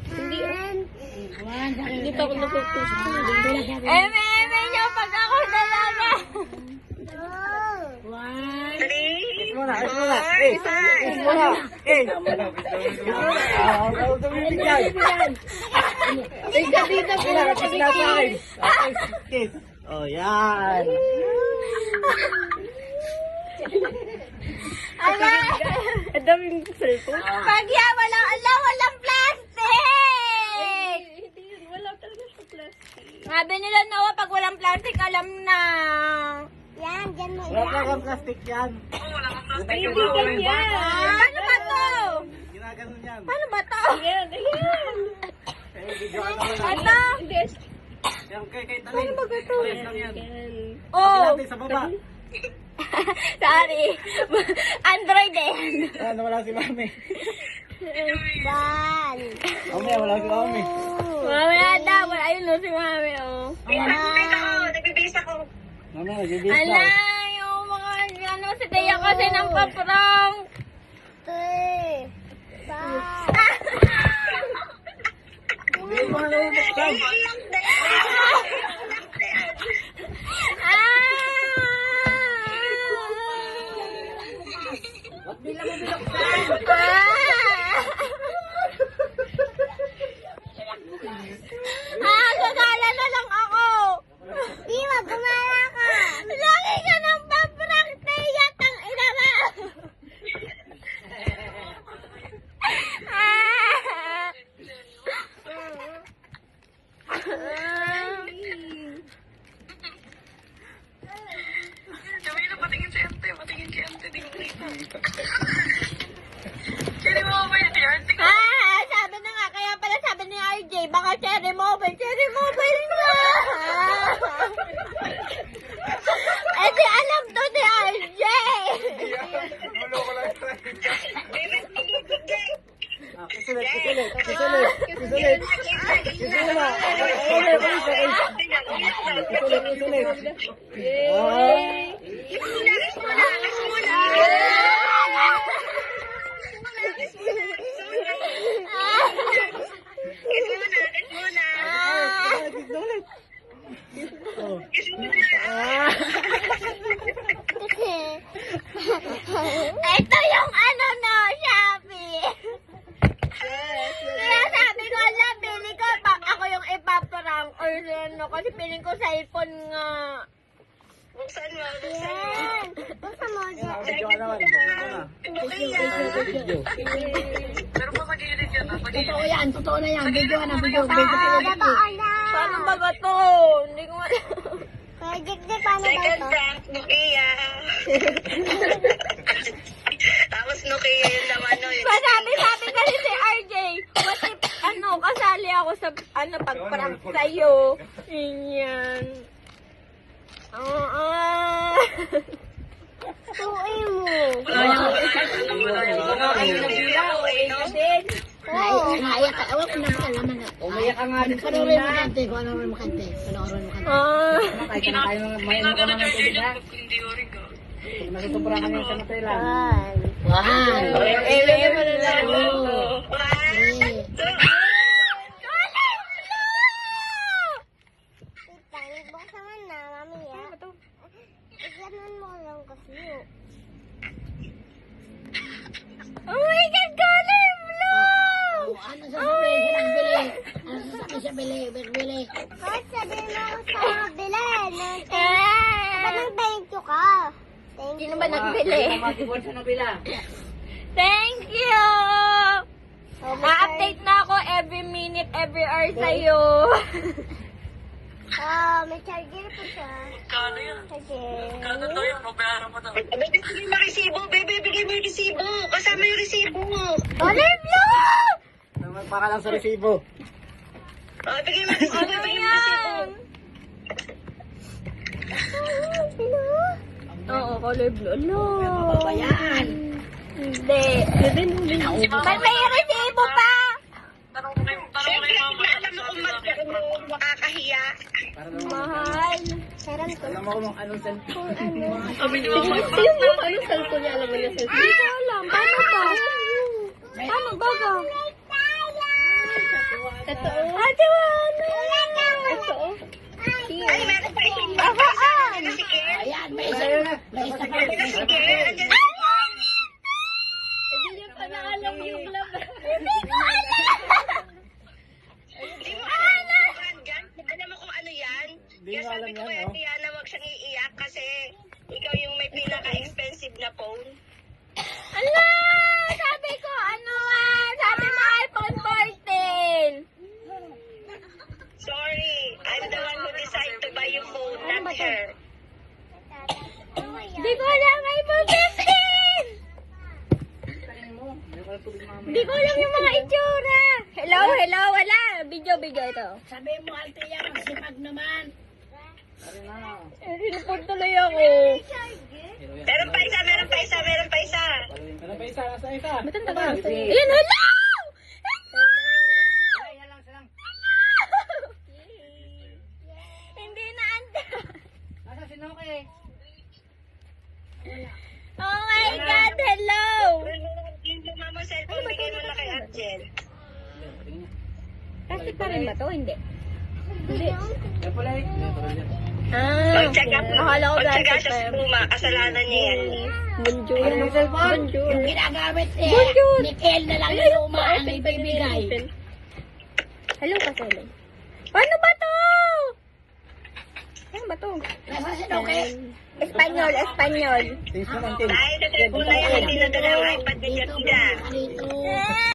Hindi. Hindi pa ako natutuso. Eme niyo pag ako dalaga. Kiss mo na. Kiss mo na. Ika dito po. Kiss. Oh, yan. Ang daming cellphone. Pag yan, walang plastic! Hindi yun. Wala talaga sa plastic. Sabi nila, Noah, pag walang plastic, alam na. Yan, dyan mo. Wala kang plastic yan. Kaibigan yan. Paano ba to? Ginaganon yan. Paano ba to? Ayan. Kaya video ka na. Ano? Hindi. Yan, kay Talin. Paano ba ito? Ayos lang yan. Oh! Natin sa baba. Sorry. Android eh. Ano, wala si Mami. Ban. Mami, wala si Mami. Mamaya daw. Ayun no, si Mami, oh. Mami, nagbibis Ala, daw. yung mga, ano, si Teya kasi ng paprong. Hindi mo na nabuksan. Ba't di lang mo binuksan? Gagala na lang ako. Di, gumala ka. Lagi ka ng paprong, Teya, tang ina ka. Sabi na nga, kaya pala sabi ni RJ, baka cherry mobile nga. Eh di alam to ni RJ. Kisulit. Kisulit na. Kisulit. Ito yung ano no, Shopee. Kaya sabi ko, ala, pili ko, pag ako yung ipaprank or ano, kasi piling ko cellphone nga. Buksan mo. Yan. Buksan mo. Video ka naman. Video. Totoo na yan. Video na. Paano ba ba to? Hindi ko alam. Second prank, Nokia. Tapos Nokia yung laman no. Sabi kasi si RJ, what if, kasali ako sa, pag-prank sa'yo. Yan. Tuloy mo. Naiyak ka. Awak na makalaman na. Umayak ka nga din sa Panoorin mo kante. Panoorin mo kante. Tayo may ano ka naman tubig ha. Pag nasasubra ka niya sa matela. One. Mo na lang. Buksan mo na, mami ya. Iganon mo lang kasi. Oh my God, color blue! Ano sasabihin siya ng bili? Ano sasabihin siya bili? Kahit sabihin mo ako sa bilhin. Dapat nag-thank you ka. Thank Sino ba nagbili? Mag-ibon siya na bila. Thank you! Na-update na ako every minute, every hour sa'yo. may charger po siya. Kano yan? Charger. Kano to yan? Mabayaran mo na. Bibigay mo resibo, bibigay mo yung resibo. Kasama yung resibo mo. Color blue! Magpaka lang sa resibo. Bigay mo yung resibo, Ano bigay mo yung resibo. yan? Oo, color blue. No. Babayaan. Hindi. Ba't may resibo pa? Tanong ko kay mama. Alam mo kung makakahiya. Para naman. Mahal. Alam mo kung anong cellphone. Sabi ni mama. Anong cellphone niya? Alam mo niya cellphone? Hindi ko alam. Paano ba? Paano ba? Totoo. Ate Wano. Totoo. Ay, meron pa isang Ahaan. Ayan, may isa. May isa pa. Hindi niya pa naalam yung laban. Hindi mo alam dyan. Alam mo kung ano yan? Hindi Kaya mo sabi alam ko yan, kaya oh. Tiana wag siyang iiyak kasi ikaw yung may pinaka-expensive na phone. Ala! Sabi ko, ano sabi mo iPhone 14. Sorry, I'm the one who decided to buy your phone, not her. Hindi ko alam iPhone 15! Hindi ko alam yung mga itsura. Hello, wala. Video ito. Sabi mo, Althea, magsipag naman. Rinipod tuloy ako. Meron pa isa. Ano pa isa? Nasa isa? Matanda ka. Ayan, hello! Ay, yan lang, silang. Hindi na anda. Nasa sinuke? Oh my God, hello! Yung luma mo cellphone, bigay mo na kay Arjen. Plastic pa rin ba to? Hindi. Hindi. Yan pala eh. Pagtsaga Akala ko siya plastic pa sa yun. luma, kasalanan niya yan. Bonjour. Ano yung cellphone? Bonjour. Yung ginagamit eh. Bonjour. Ni Kel na lang yung luma ang ibibigay. Hello ka, hello. Paano ba to? Ano ba to? Nasa sinuke. Espanyol. Things naman, things. Ay, sa cellphone na yan, hindi na dala ang iPad ni Dito, Jackie na. dito.